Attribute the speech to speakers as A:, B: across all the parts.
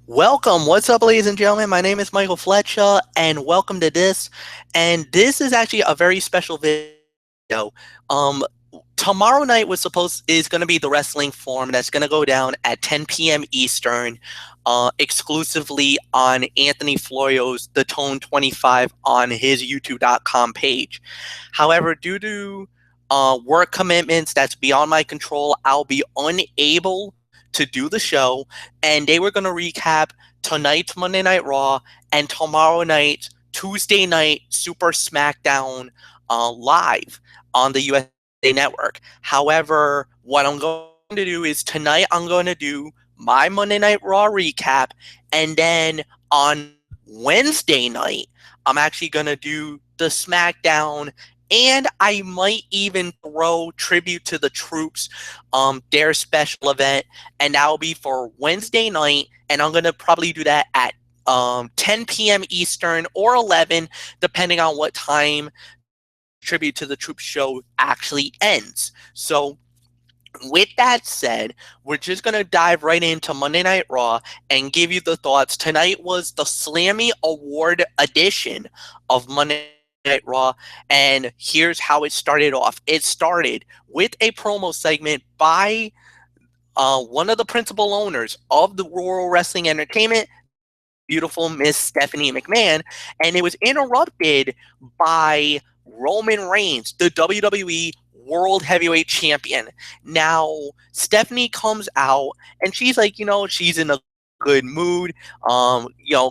A: Welcome. What's up, ladies and gentlemen? My name is Michael Flecha, and welcome to this. And this is actually a very special video. Um, Tomorrow night is going to be the wrestling forum that's going to go down at 10 p.m. Eastern, exclusively on Anthony Florio's The Tone 25 on his YouTube.com page. However, due to work commitments that's beyond my control, I'll be unable to do the show, and they were going to recap tonight's Monday Night Raw and tomorrow night, Tuesday night Super SmackDown live on the USA Network. However, what I'm going to do is tonight I'm going to do my Monday Night Raw recap, and then on Wednesday night I'm actually going to do the SmackDown, and I might even throw tribute to the troops, their special event, and that will be for Wednesday night. And I'm gonna probably do that at 10 p.m. Eastern or 11, depending on what time tribute to the troops show actually ends. So, with that said, we're just going to dive right into Monday Night Raw and give you the thoughts. Tonight was the Slammy Award edition of Monday Night Raw, and here's how it started off. It started with a promo segment by one of the principal owners of the Rural Wrestling Entertainment, beautiful Miss Stephanie McMahon, and it was interrupted by Roman Reigns, the WWE World Heavyweight Champion. Now, Stephanie comes out and she's like, she's in a good mood,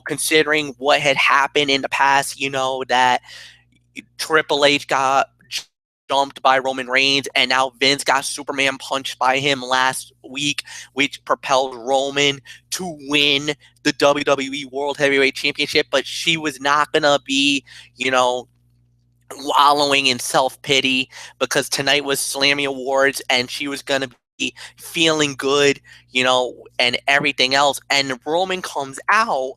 A: considering what had happened in the past, that Triple H got jumped by Roman Reigns, and now Vince got Superman punched by him last week, which propelled Roman to win the WWE World Heavyweight Championship. But she was not going to be, wallowing in self-pity, because tonight was Slammy Awards and she was going to be feeling good, and everything else. And Roman comes out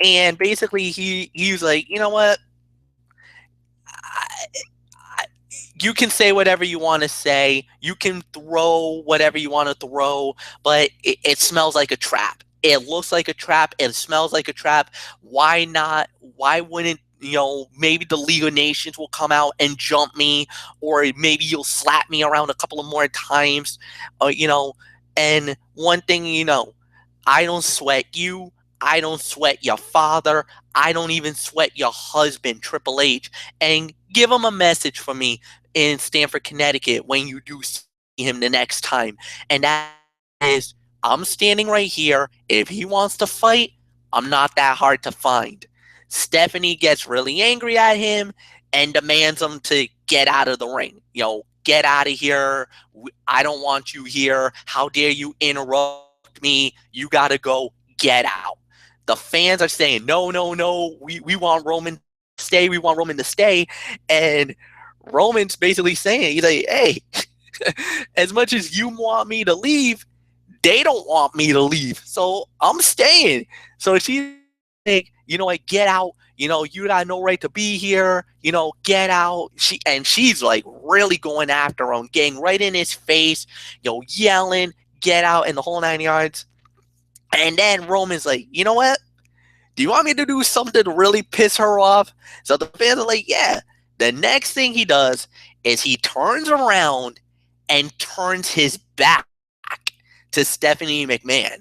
A: and basically he was like, you know what? You can say whatever you want to say. You can throw whatever you want to throw, but it smells like a trap. It looks like a trap. It smells like a trap. Why not? Why wouldn't, maybe the League of Nations will come out and jump me, or maybe you'll slap me around a couple of more times, and one thing, I don't sweat you. I don't sweat your father. I don't even sweat your husband, Triple H. And give him a message for me in Stamford, Connecticut when you do see him the next time. And that is, I'm standing right here. If he wants to fight, I'm not that hard to find. Stephanie gets really angry at him and demands him to get out of the ring. Get out of here. I don't want you here. How dare you interrupt me? You got to go. Get out. The fans are saying, no, no, no. We want Roman to stay. We want Roman to stay. And Roman's basically saying, he's like, hey, as much as you want me to leave, they don't want me to leave. So I'm staying. So she's like, get out. You got no right to be here. Get out. She's like really going after him, getting right in his face, yelling, get out, and the whole 9 yards. And then Roman's like, you know what? Do you want me to do something to really piss her off? So the fans are like, yeah. The next thing he does is he turns around and turns his back to Stephanie McMahon.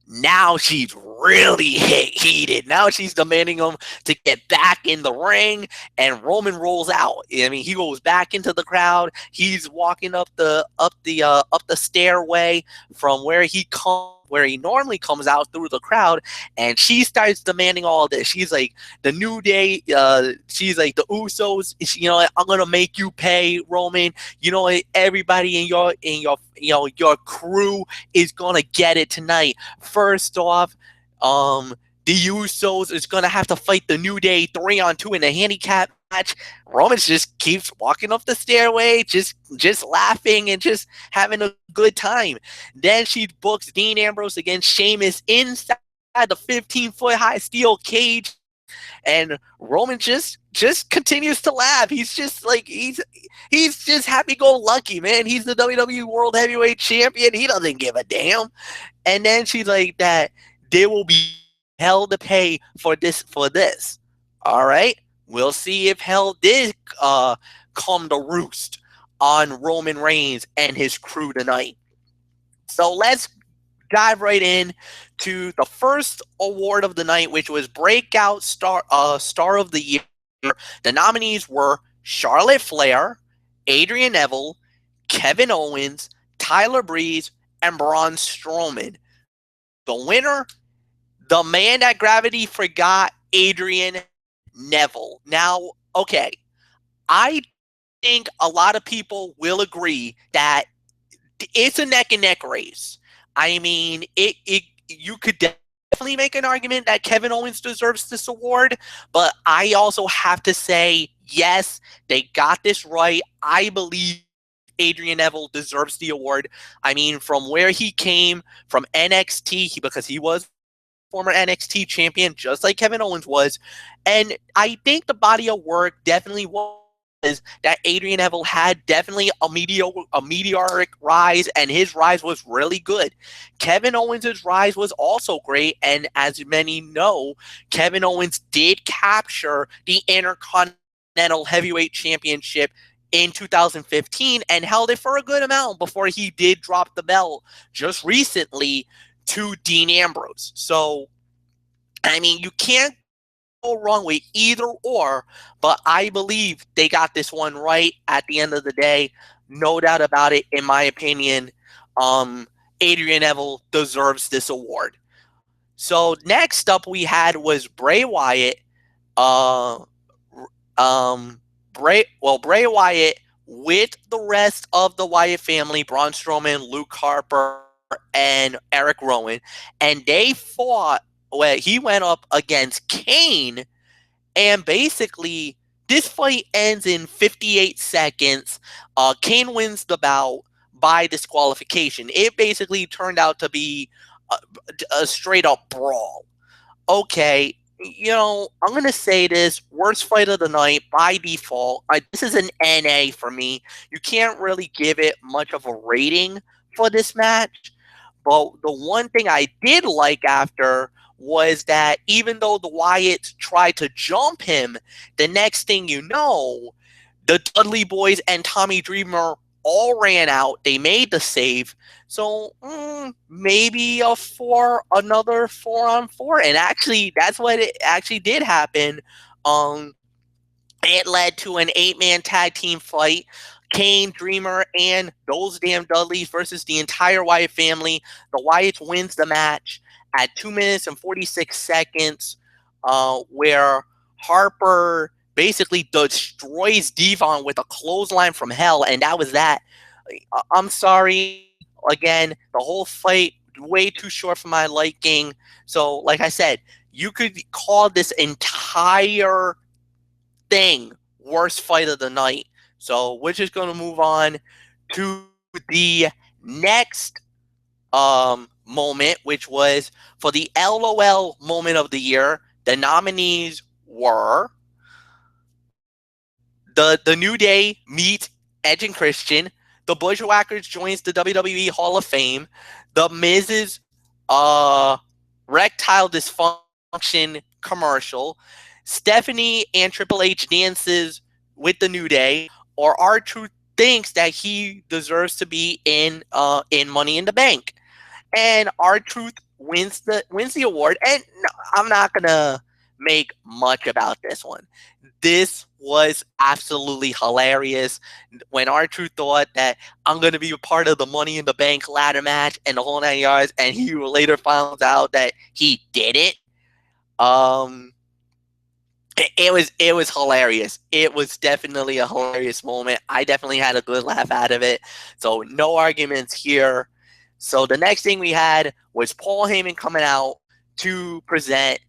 A: Now she's really heated. Now she's demanding him to get back in the ring, and Roman rolls out. I mean, he goes back into the crowd. He's walking up the stairway from where he normally comes out through the crowd, and she starts demanding all this. She's like, the New Day, she's like, the Usos, I'm gonna make you pay, Roman. Everybody in your crew is gonna get it tonight. First off, the Usos is gonna have to fight the New Day 3-on-2 in a handicap match. Roman just keeps walking up the stairway, just laughing and just having a good time. Then she books Dean Ambrose against Sheamus inside the 15-foot high steel cage, and Roman just continues to laugh. He's just like he's just happy-go-lucky, man. He's the WWE World Heavyweight Champion. He doesn't give a damn. And then she's like that there will be hell to pay for this. All right, we'll see if hell did come to roost on Roman Reigns and his crew tonight. So let's dive right in to the first award of the night, which was Breakout Star of the Year. The nominees were Charlotte Flair, Adrian Neville, Kevin Owens, Tyler Breeze, and Braun Strowman. The winner, the man that gravity forgot, Adrian Neville. Now, okay, I think a lot of people will agree that it's a neck and neck race. I mean, you could definitely make an argument that Kevin Owens deserves this award, but I also have to say, yes, they got this right. I believe Adrian Neville deserves the award. I mean, from where he came from NXT, because he was former NXT champion, just like Kevin Owens was, and I think the body of work definitely was that Adrian Neville had definitely a meteoric rise, and his rise was really good. Kevin Owens' rise was also great, and as many know, Kevin Owens did capture the Intercontinental Heavyweight Championship in 2015 and held it for a good amount before he did drop the belt just recently to Dean Ambrose. So, I mean, you can't go wrong with either or, but I believe they got this one right at the end of the day. No doubt about it, in my opinion. Adrian Neville deserves this award. So next up we had was Bray Wyatt. Bray Wyatt with the rest of the Wyatt family, Braun Strowman, Luke Harper, and Eric Rowan, and they fought. Well, he went up against Kane, and basically this fight ends in 58 seconds. Kane wins the bout by disqualification. It basically turned out to be a straight up brawl. Okay, I'm going to say this, worst fight of the night by default. This is an NA for me. You can't really give it much of a rating for this match. But the one thing I did like after was that even though the Wyatts tried to jump him, the next thing you know, the Dudley Boys and Tommy Dreamer all ran out. They made the save. So maybe another 4-on-4. And actually, that's what it actually did happen. It led to an 8-man tag team fight. Kane, Dreamer, and those damn Dudleys versus the entire Wyatt family. The Wyatts wins the match at 2 minutes and 46 seconds, where Harper basically destroys Devon with a clothesline from hell, and that was that. I'm sorry. Again, the whole fight, way too short for my liking. So, like I said, you could call this entire thing worst fight of the night. So we're just going to move on to the next moment, which was for the LOL moment of the year. The nominees were the New Day meets Edge and Christian. The Bushwhackers joins the WWE Hall of Fame. The Miz's erectile dysfunction commercial. Stephanie and Triple H dances with the New Day, or R-Truth thinks that he deserves to be in Money in the Bank, and R-Truth wins the award. And no, I'm not gonna make much about this one. This was absolutely hilarious when R-Truth thought that I'm going to be a part of the Money in the Bank ladder match and the whole 9 yards, and he later found out that he didn't. It was hilarious. It was definitely a hilarious moment. I definitely had a good laugh out of it. So no arguments here. So the next thing we had was Paul Heyman coming out to present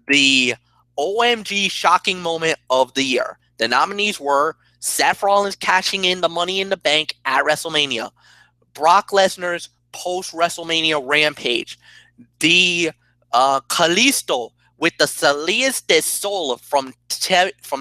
A: the OMG shocking moment of the year. The nominees were Seth Rollins cashing in the Money in the Bank at WrestleMania, Brock Lesnar's post-WrestleMania rampage, the Kalisto with the Salias de Sol from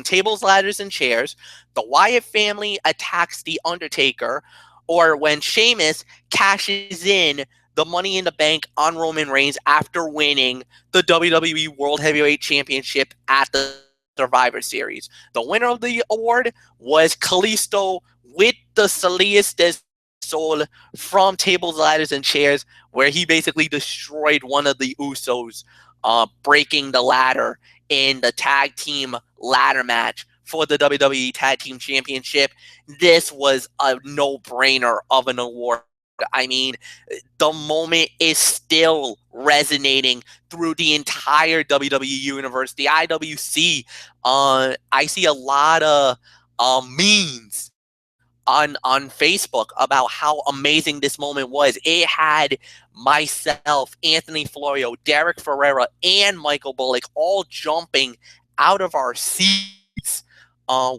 A: Tables, Ladders, and Chairs, the Wyatt family attacks The Undertaker, or when Sheamus cashes in the Money in the Bank on Roman Reigns after winning the WWE World Heavyweight Championship at the Survivor Series. The winner of the award was Kalisto with the Salias del Sol from Tables, Ladders, and Chairs, where he basically destroyed one of the Usos, breaking the ladder in the tag team ladder match for the WWE Tag Team Championship. This was a no-brainer of an award. I mean, the moment is still resonating through the entire WWE universe. The IWC, I see a lot of memes on Facebook about how amazing this moment was. It had myself, Anthony Florio, Derek Ferriera, and Michael Bullock all jumping out of our seats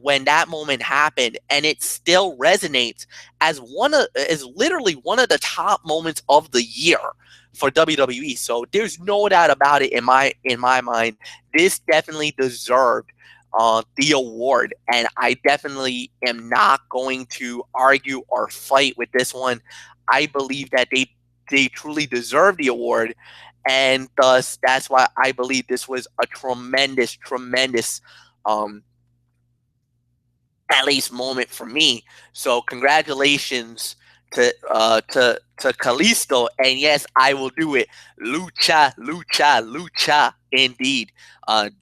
A: when that moment happened, and it still resonates as literally one of the top moments of the year for WWE. So there's no doubt about it in my mind. This definitely deserved the award, and I definitely am not going to argue or fight with this one. I believe that they truly deserve the award, and thus that's why I believe this was a tremendous um, at least moment for me. So congratulations to Kalisto, and yes, I will do it. Lucha, indeed.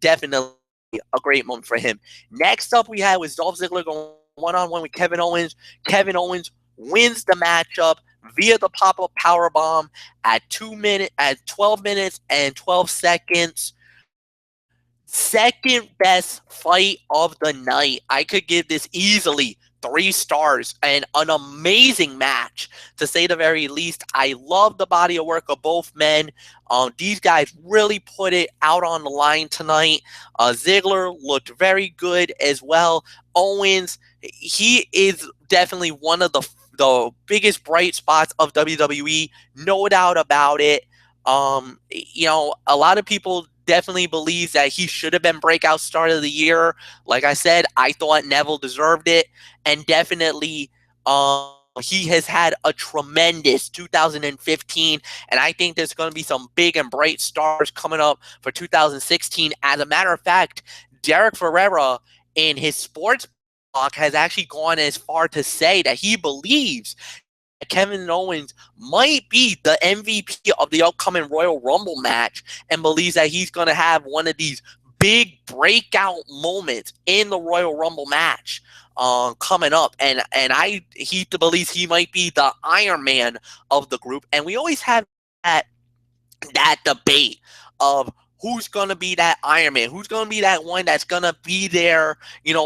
A: Definitely a great moment for him. Next up, we had was Dolph Ziggler going one-on-one with Kevin Owens. Kevin Owens wins the matchup via the pop-up powerbomb at 12 minutes and 12 seconds. Second best fight of the night. I could give this easily 3 stars, and an amazing match to say the very least. I love the body of work of both men. These guys really put it out on the line tonight. Ziggler looked very good as well. Owens, he is definitely one of the biggest bright spots of WWE, no doubt about it. A lot of people definitely believes that he should have been breakout start of the year. Like I said, I thought Neville deserved it, and definitely he has had a tremendous 2015, and I think there's going to be some big and bright stars coming up for 2016. As a matter of fact, Derek Ferriera in his sports blog has actually gone as far to say that he believes Kevin Owens might be the MVP of the upcoming Royal Rumble match, and believes that he's going to have one of these big breakout moments in the Royal Rumble match coming up. And he believes he might be the Iron Man of the group. And we always have that debate of who's going to be that Iron Man, who's going to be that one that's going to be there,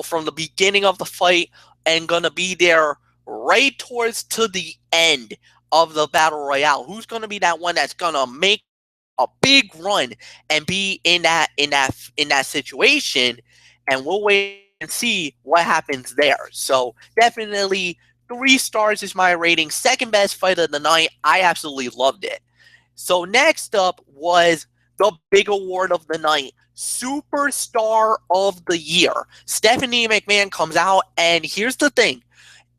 A: from the beginning of the fight and going to be there right towards to the end of the battle royale. Who's going to be that one that's going to make a big run and be in that situation? And we'll wait and see what happens there. So definitely 3 stars is my rating. Second best fight of the night. I absolutely loved it. So next up was the big award of the night, Superstar of the Year. Stephanie McMahon comes out, and here's the thing.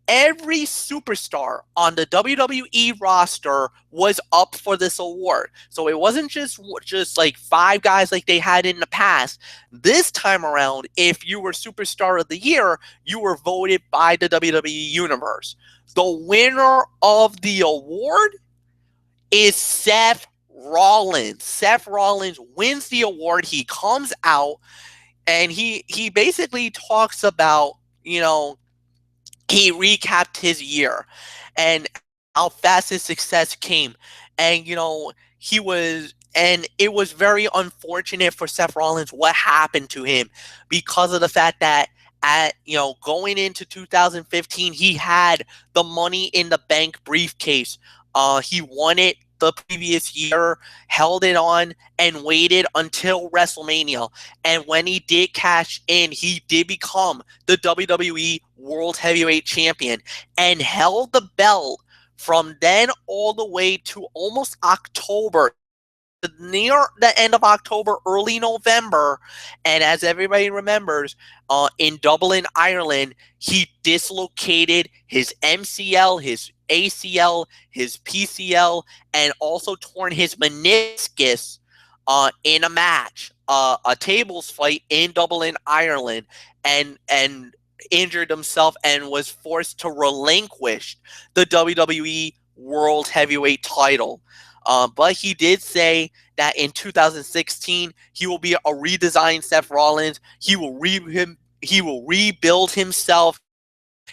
A: Every superstar on the WWE roster was up for this award. So it wasn't just like 5 guys like they had in the past. This time around, if you were Superstar of the Year, you were voted by the WWE Universe. The winner of the award is Seth Rollins. Seth Rollins wins the award. He comes out and he basically talks about, he recapped his year and how fast his success came. And, it was very unfortunate for Seth Rollins what happened to him, because of the fact that going into 2015, he had the Money in the Bank briefcase. He won it the previous year, held it on, and waited until WrestleMania. And when he did cash in, he did become the WWE World Heavyweight Champion and held the belt from then all the way to almost October near the end of October, early November, and as everybody remembers, in Dublin, Ireland, he dislocated his MCL, his ACL, his PCL, and also torn his meniscus in a match, a tables fight in Dublin, Ireland, and injured himself and was forced to relinquish the WWE World Heavyweight title. But he did say that in 2016 he will be a redesigned Seth Rollins. He will rebuild himself.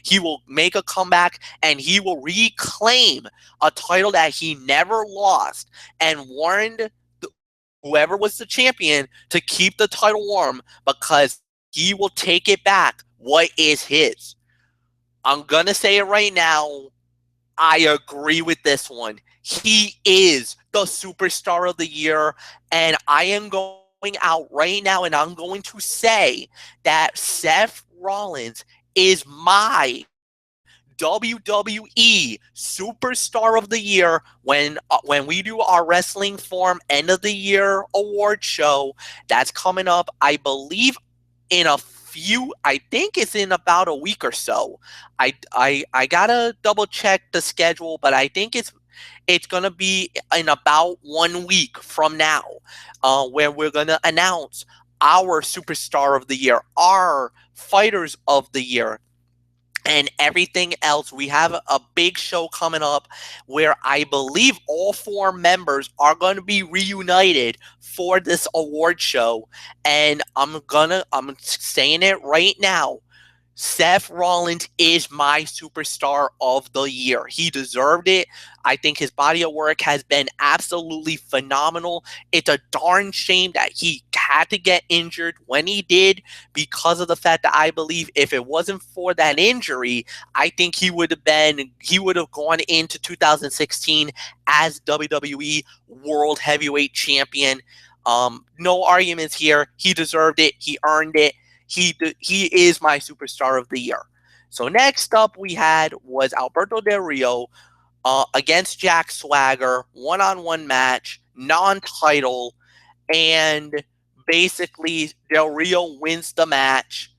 A: He will make a comeback and he will reclaim a title that he never lost, and warned whoever was the champion to keep the title warm because he will take it back. What is his? I'm gonna say it right now. I agree with this one. He is the superstar of the year, and I am going out right now and I'm going to say that Seth Rollins is my WWE Superstar of the Year when we do our Wrestling Forum End of the Year award show. That's coming up, I believe, in a few. I think it's in about a week or so. I gotta double check the schedule, but I think it's gonna be in about 1 week from now, where we're gonna announce our Superstar of the Year, our Fighters of the Year, and everything else. We have a big show coming up where I believe all four members are going to be reunited for this award show. And I'm saying it right now. Seth Rollins is my superstar of the year. He deserved it. I think his body of work has been absolutely phenomenal. It's a darn shame that he had to get injured when he did, because of the fact that I believe if it wasn't for that injury, I think he would have gone into 2016 as WWE World Heavyweight Champion. No arguments here. He deserved it. He earned it. He is my superstar of the year. So next up we had was Alberto Del Rio against Jack Swagger, one-on-one match, non-title, and basically Del Rio wins the match.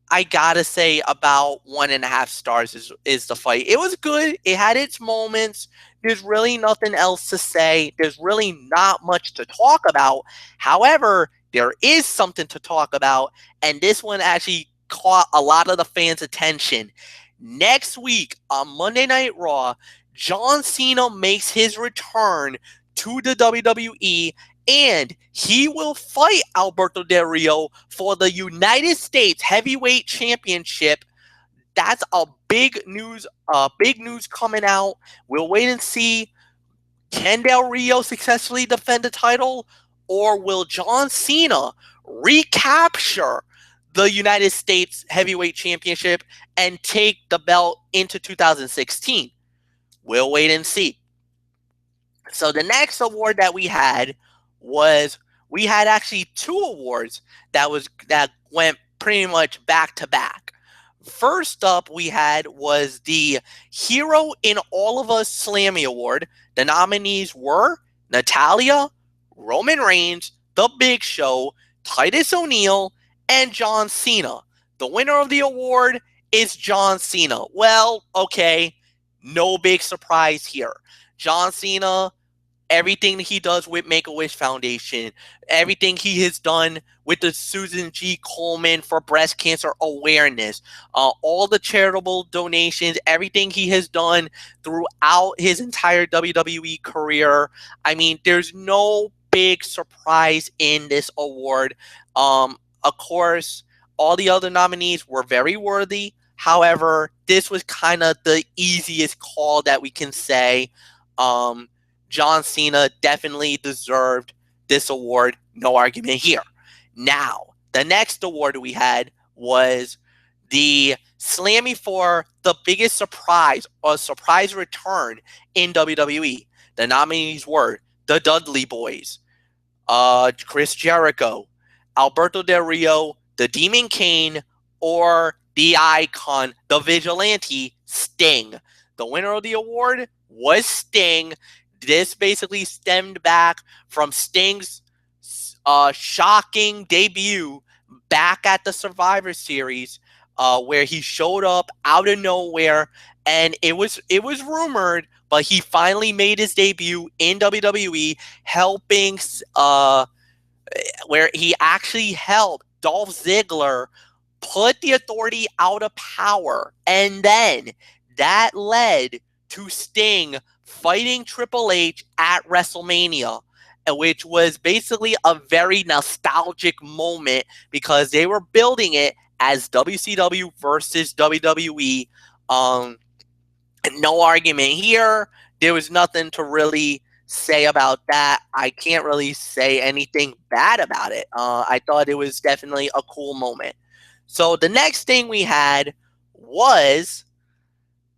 A: I gotta say about 1.5 stars is the fight. It was good. It had its moments. There's really nothing else to say. There's really not much to talk about. However, there is something to talk about, and this one actually caught a lot of the fans' attention. Next week on Monday Night Raw, John Cena makes his return to the WWE, and he will fight Alberto Del Rio for the United States Heavyweight Championship. That's a big news. Big news coming out. We'll wait and see. Can Del Rio successfully defend the title, or will John Cena recapture the United States Heavyweight Championship and take the belt into 2016? We'll wait and see. So the next award that we had actually two awards that went pretty much back to back. First up we had was the Hero in All of Us Slammy Award. The nominees were Natalya, Roman Reigns, The Big Show, Titus O'Neil, and John Cena. The winner of the award is John Cena. Well, okay, no big surprise here. John Cena, everything he does with Make-A-Wish Foundation, everything he has done with the Susan G. Komen for breast cancer awareness, all the charitable donations, everything he has done throughout his entire WWE career. I mean, there's no big surprise in this award. Of course, all the other nominees were very worthy. However, this was kind of the easiest call that we can say. John Cena definitely deserved this award. No argument here. Now, the next award we had was the Slammy for the biggest surprise or surprise return in WWE. The nominees were the Dudley Boys, Chris Jericho, Alberto Del Rio, the Demon Kane, or the Icon, the Vigilante, Sting. The winner of the award was Sting. This basically stemmed back from Sting's shocking debut back at the Survivor Series, where he showed up out of nowhere, and it was rumored, but he finally made his debut in WWE, helping where he actually helped Dolph Ziggler put the Authority out of power. And then that led to Sting fighting Triple H at WrestleMania, which was basically a very nostalgic moment because they were building it as WCW versus WWE. Um, no argument here. There was nothing to really say about that. I can't really say anything bad about it. I thought it was definitely a cool moment. So the next thing we had was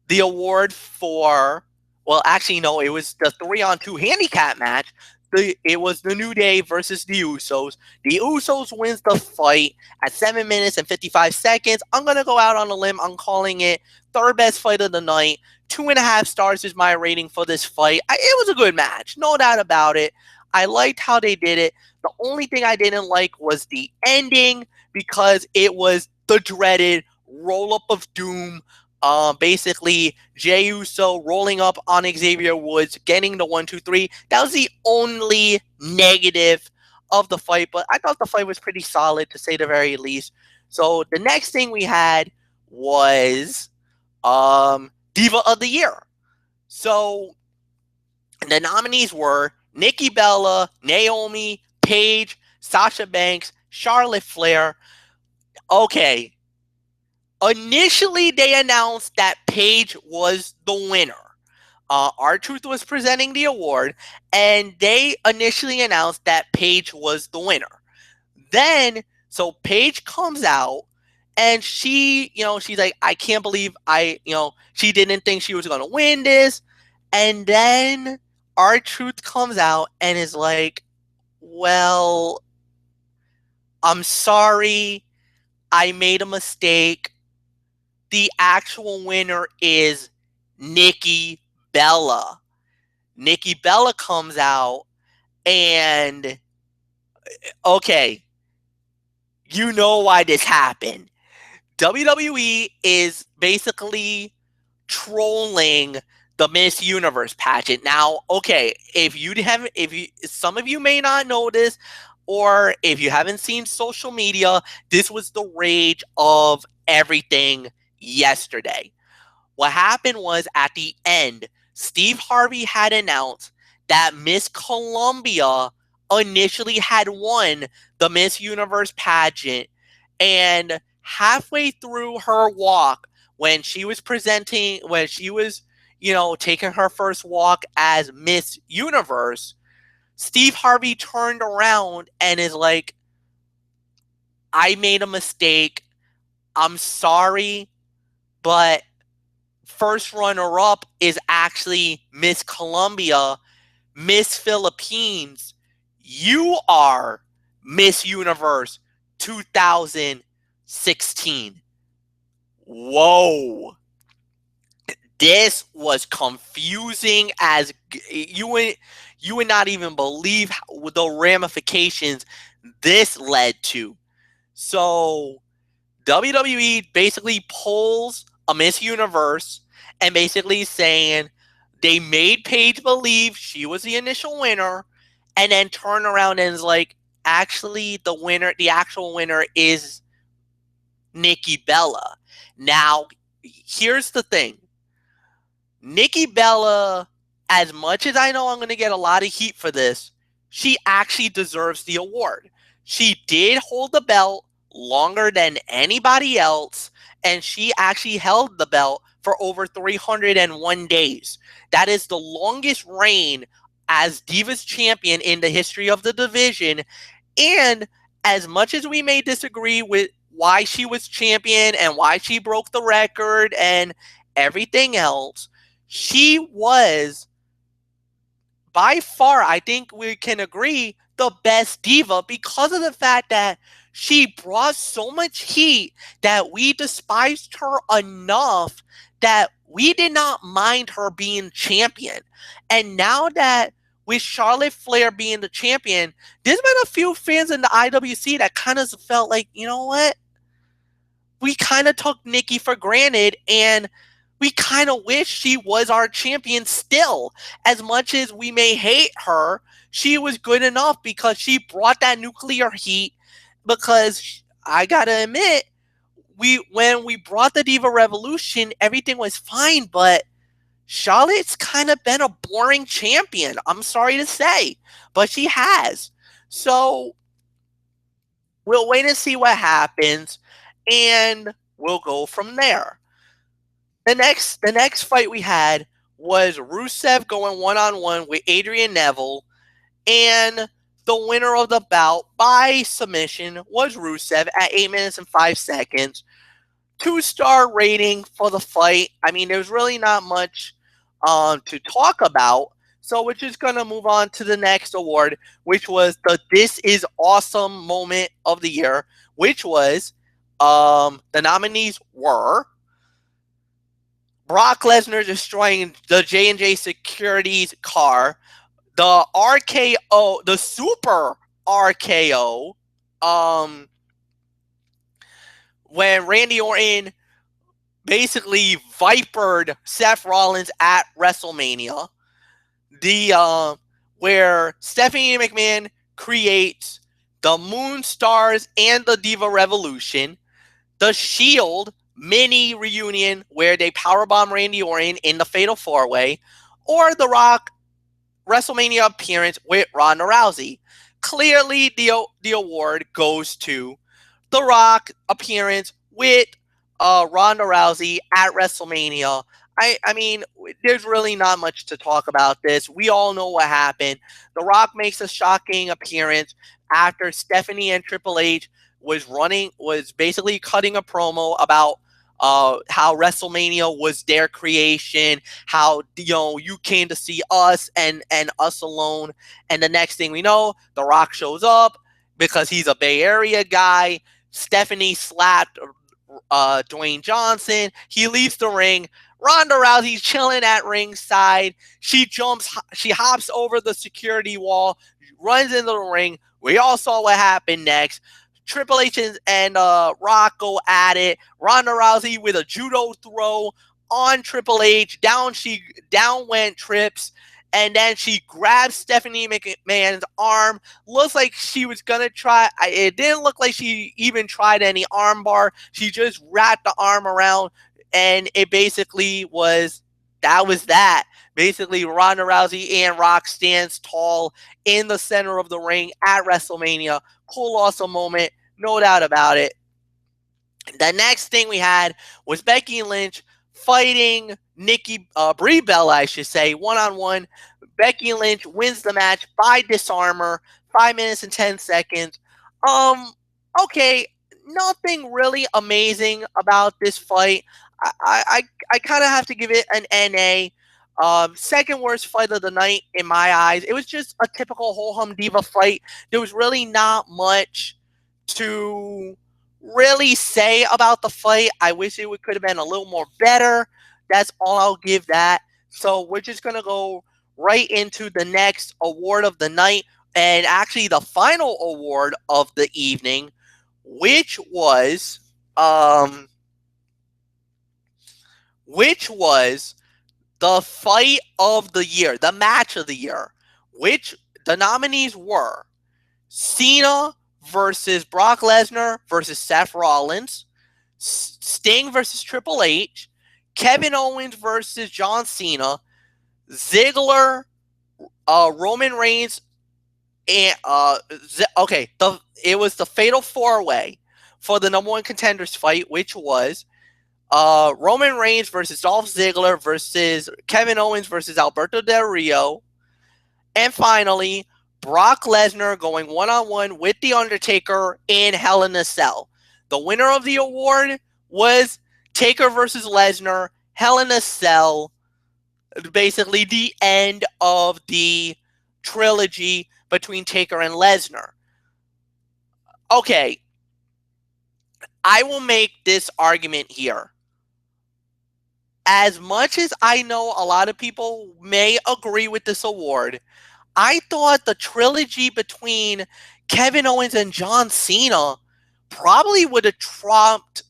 A: the award for, well, actually, no, it was the 3-on-2 handicap match. It was the New Day versus the Usos. The Usos wins the fight at 7 minutes and 55 seconds. I'm going to go out on a limb. I'm calling it third best fight of the night. 2.5 stars is my rating for this fight. It was a good match, no doubt about it. I liked how they did it. The only thing I didn't like was the ending because it was the dreaded roll up of doom. Basically, Jey Uso rolling up on Xavier Woods, getting the 1-2-3. That was the only negative of the fight, but I thought the fight was pretty solid to say the very least. So the next thing we had was Diva of the Year. So the nominees were Nikki Bella, Naomi, Paige, Sasha Banks, Charlotte Flair. Okay. Initially, they announced that Paige was the winner. R-Truth was presenting the award, and they initially announced that Paige was the winner. Then, so Paige comes out, and she's like, I can't believe she didn't think she was going to win this. And then R-Truth comes out and is like, well, I'm sorry, I made a mistake. The actual winner is Nikki Bella. Nikki Bella comes out and, okay, you know why this happened. WWE is basically trolling the Miss Universe pageant. Now, okay, some of you may not know this, or if you haven't seen social media, this was the rage of everything yesterday. What happened was at the end, Steve Harvey had announced that Miss Columbia initially had won the Miss Universe pageant, and halfway through her walk, when she was taking her first walk as Miss Universe, Steve Harvey turned around and is like, I made a mistake. I'm sorry, but first runner-up is actually Miss Columbia, Miss Philippines. You are Miss Universe 2016. Whoa. This was confusing as you would not even believe the ramifications this led to. So WWE basically pulls a Miss Universe and basically saying they made Paige believe she was the initial winner, and then turn around and is like, actually, the actual winner is Nikki Bella. Now, here's the thing. Nikki Bella, as much as I know I'm going to get a lot of heat for this, she actually deserves the award. She did hold the belt longer than anybody else, and she actually held the belt for over 301 days. That is the longest reign as Divas champion in the history of the division. And as much as we may disagree with why she was champion and why she broke the record and everything else, she was by far, I think we can agree, the best diva because of the fact that she brought so much heat that we despised her enough that we did not mind her being champion. And now that with Charlotte Flair being the champion, there's been a few fans in the IWC that kind of felt like, you know what? We kind of took Nikki for granted, and we kind of wish she was our champion still. As much as we may hate her, she was good enough because she brought that nuclear heat. Because I gotta admit, when we brought the Diva Revolution, everything was fine, but Charlotte's kind of been a boring champion. I'm sorry to say, but she has. So we'll wait and see what happens, and we'll go from there. The next fight we had was Rusev going one-on-one with Adrian Neville, and the winner of the bout by submission was Rusev at 8 minutes and 5 seconds. 2-star rating for the fight. I mean, there's really not much to talk about. So we're just going to move on to the next award, which was the This Is Awesome moment of the year, which was the nominees were Brock Lesnar destroying the J&J Securities car, the RKO, the Super RKO, when Randy Orton basically vipered Seth Rollins at WrestleMania, the where Stephanie McMahon creates the Moon Stars and the Diva Revolution, the Shield mini reunion where they powerbomb Randy Orton in the Fatal 4-Way, or The Rock WrestleMania appearance with Ronda Rousey. Clearly, the award goes to The Rock appearance with Ronda Rousey at WrestleMania. I mean, there's really not much to talk about this. We all know what happened. The Rock makes a shocking appearance after Stephanie and Triple H was basically cutting a promo about how WrestleMania was their creation, how you came to see us and us alone. And the next thing we know, The Rock shows up because he's a Bay Area guy. Stephanie slapped Dwayne Johnson. He leaves the ring. Ronda Rousey's chilling at ringside. She hops over the security wall, runs into the ring. We all saw what happened next. Triple H and Rock go at it. Ronda Rousey with a judo throw on Triple H. Down went Trips. And then she grabs Stephanie McMahon's arm. Looks like she was going to try. It didn't look like she even tried any arm bar. She just wrapped the arm around. And it basically that was that. Basically, Ronda Rousey and Rock stands tall in the center of the ring at WrestleMania. Cool, awesome moment. No doubt about it. The next thing we had was Becky Lynch fighting Brie Bella, I should say, one-on-one. Becky Lynch wins the match by disarmor, 5 minutes and 10 seconds. Okay, nothing really amazing about this fight. I kind of have to give it an NA. Second worst fight of the night in my eyes. It was just a typical ho-hum diva fight. There was really not much to really say about the fight. I wish it could have been a little more better. That's all I'll give that. So we're just going to go right into the next award of the night, and actually the final award of the evening, which was the fight of the year, the match of the year, which the nominees were Cena versus Brock Lesnar versus Seth Rollins, Sting versus Triple H, Kevin Owens versus John Cena, Ziggler, Roman Reigns, and it was the Fatal 4-Way for the number one contenders fight, which was Roman Reigns versus Dolph Ziggler versus Kevin Owens versus Alberto Del Rio, and finally Brock Lesnar going one-on-one with The Undertaker in Hell in a Cell. The winner of the award was Taker versus Lesnar, Hell in a Cell. Basically the end of the trilogy between Taker and Lesnar. Okay, I will make this argument here. as much as I know a lot of people may agree with this award, I thought the trilogy between Kevin Owens and John Cena probably would have trumped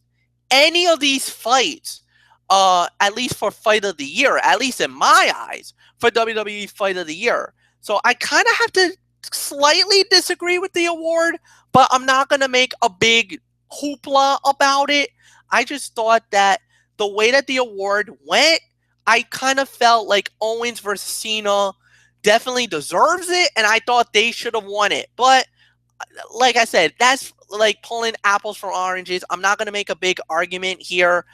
A: any of these fights, at least for Fight of the Year, at least in my eyes, for WWE Fight of the Year. So I kind of have to slightly disagree with the award, but I'm not going to make a big hoopla about it. I just thought that the way that the award went, I kind of felt like Owens versus Cena definitely deserves it, and I thought they should have won it. But like I said, that's like pulling apples from oranges. I'm not going to make a big argument here.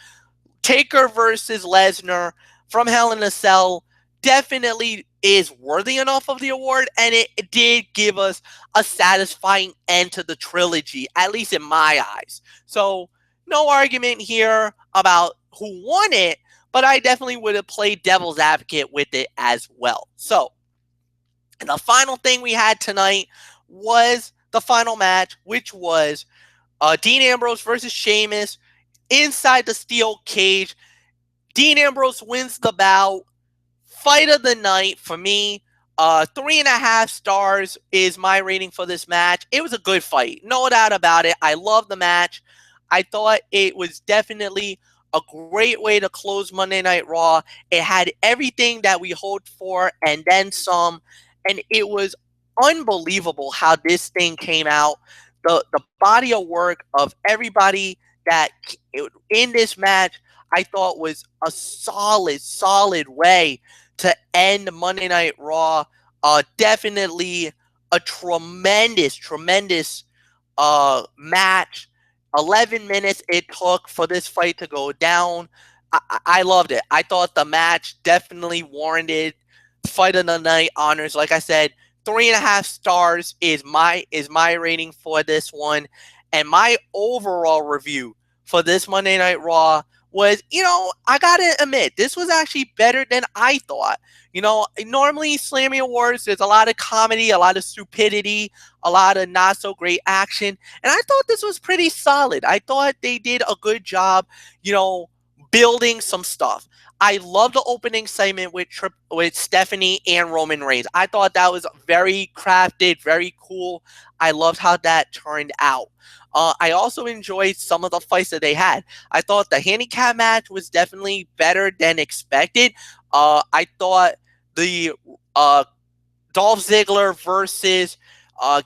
A: Taker versus Lesnar from Hell in a Cell definitely is worthy enough of the award, and it did give us a satisfying end to the trilogy, at least in my eyes. So, no argument here about who won it, but I definitely would have played devil's advocate with it as well. So, and the final thing we had tonight was the final match, which was Dean Ambrose versus Sheamus inside the steel cage. Dean Ambrose wins the bout. Fight of the night for me. 3.5 stars is my rating for this match. It was a good fight, no doubt about it. I love the match. I thought it was definitely a great way to close Monday Night Raw. It had everything that we hoped for and then some, and it was unbelievable how this thing came out. The body of work of everybody that in this match, I thought was a solid way to end Monday Night Raw. Definitely a tremendous match. 11 minutes it took for this fight to go down. I loved it. I thought the match definitely warranted Fight of the Night honors. Like I said, 3.5 stars is my rating for this one, and my overall review for this Monday Night Raw was, I gotta admit, this was actually better than I thought. Normally Slammy Awards, there's a lot of comedy, a lot of stupidity, a lot of not so great action, and I thought this was pretty solid. I thought they did a good job, building some stuff. I love the opening segment with Stephanie and Roman Reigns. I thought that was very crafted, very cool. I loved how that turned out. I also enjoyed some of the fights that they had. I thought the handicap match was definitely better than expected. I thought the Dolph Ziggler versus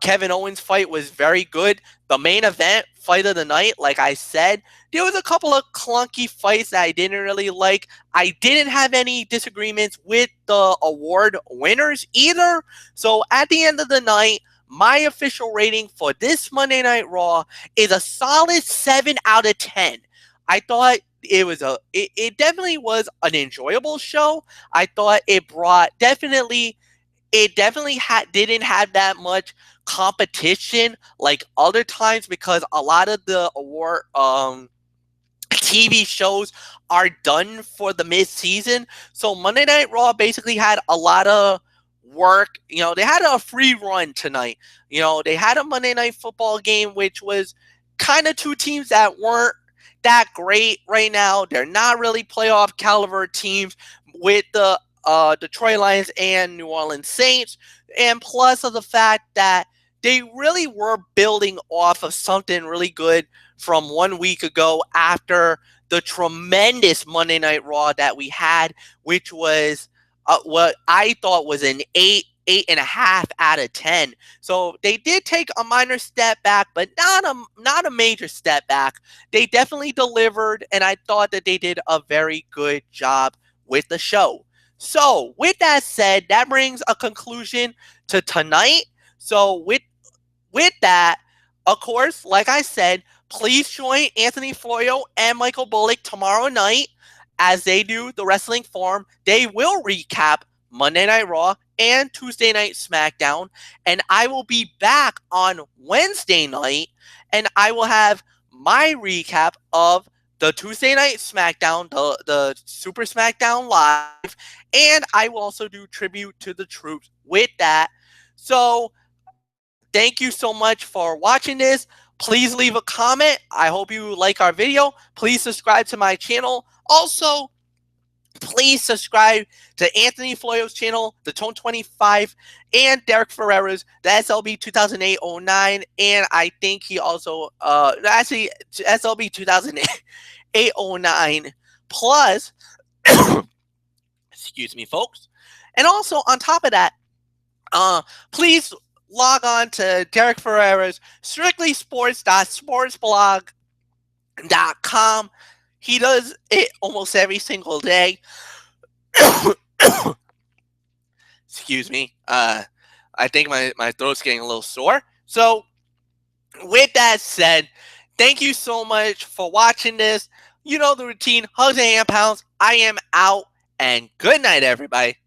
A: Kevin Owens fight was very good. The main event, Fight of the Night, like I said, there was a couple of clunky fights that I didn't really like. I didn't have any disagreements with the award winners either. So at the end of the night, my official rating for this Monday Night Raw is a solid 7 out of 10. I thought it definitely was an enjoyable show. I thought it didn't have that much competition like other times, because a lot of the award TV shows are done for the mid-season. So Monday Night Raw basically had a lot of work. They had a free run tonight. They had a Monday Night Football game, which was kind of two teams that weren't that great right now. They're not really playoff caliber teams with the Detroit Lions and New Orleans Saints. And plus of the fact that they really were building off of something really good from 1 week ago after the tremendous Monday Night Raw that we had, which was what I thought was an 8.5 out of 10. So they did take a minor step back, but not a major step back. They definitely delivered, and I thought that they did a very good job with the show. So with that said, that brings a conclusion to tonight. So with that, of course, like I said, please join Anthony Florio and Michael Bullock tomorrow night as they do the Wrestling Forum. They will recap Monday Night Raw and Tuesday Night SmackDown, and I will be back on Wednesday night, and I will have my recap of the Tuesday Night SmackDown, the Super SmackDown Live, and I will also do tribute to the troops with that. So thank you so much for watching this. Please leave a comment. I hope you like our video. Please subscribe to my channel. Also, Please subscribe to Anthony Florio's channel, the Tone 25, and Derek Ferriera's, the SLB 2008-09, and I think he also, actually, SLB 2008-09, plus, excuse me, folks. And also, on top of that, please log on to Derek Ferriera's strictlysports.sportsblog.com. He does it almost every single day. Excuse me. I think my throat's getting a little sore. So, with that said, thank you so much for watching this. You know the routine. Hugs and hand pounds. I am out. And good night, everybody.